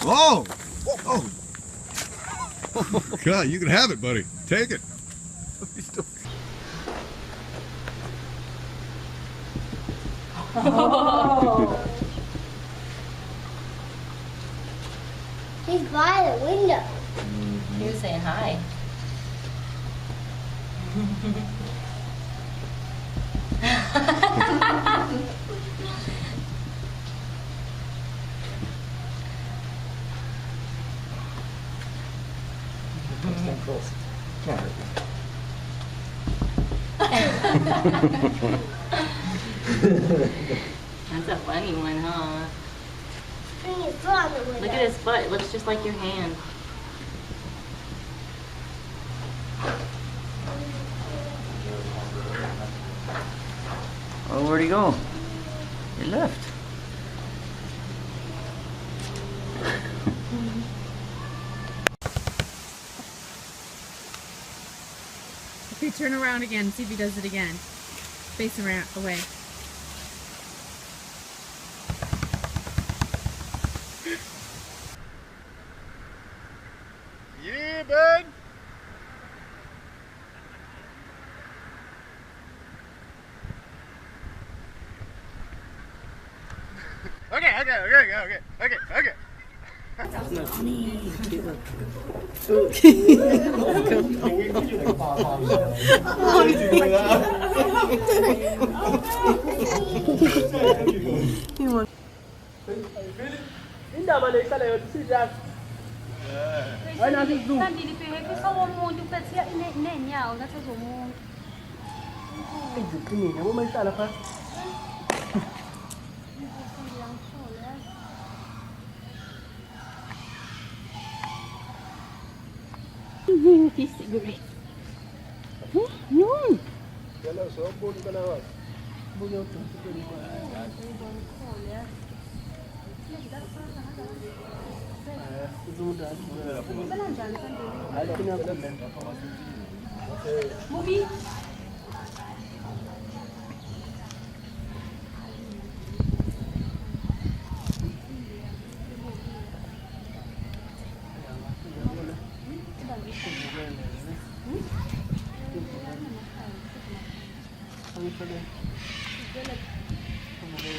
Oh! Oh! God, you can have it, buddy. Take it. Oh. He's by the window. He was saying hi. That's a funny one, huh? Bring his foot on the window. Look at his foot. It looks just like your hand. Oh, where'd he go? He left. Okay, turn around again. See if he does it again. Face around, away. Yeah, bud. Okay. Cigarette.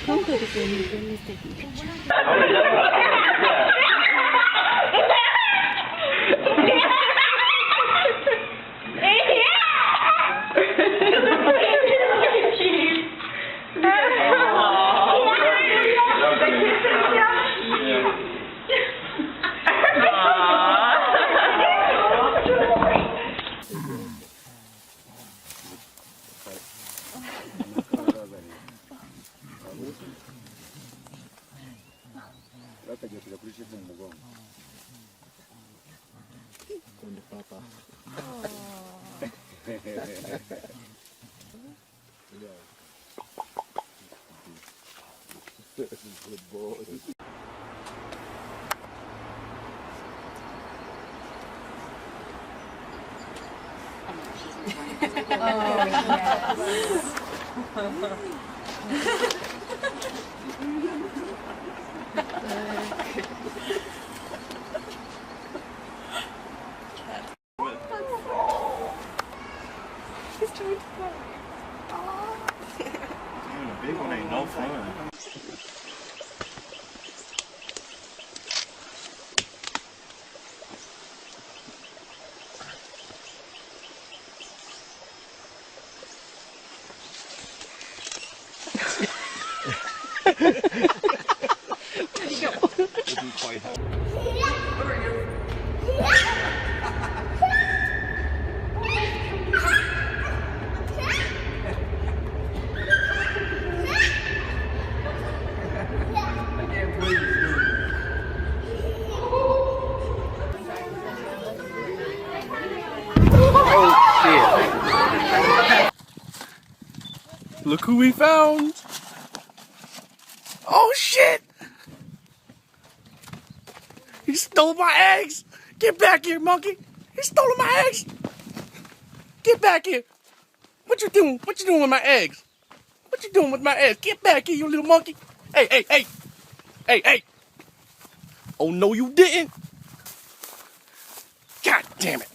Come to the game, let me take a picture. The big one ain't no fun. Look who we found! Oh shit! He stole my eggs! Get back here, monkey! He stole my eggs! Get back here! What you doing? What you doing with my eggs? What you doing with my eggs? Get back here, you little monkey! Hey! Oh, no, you didn't. God damn it.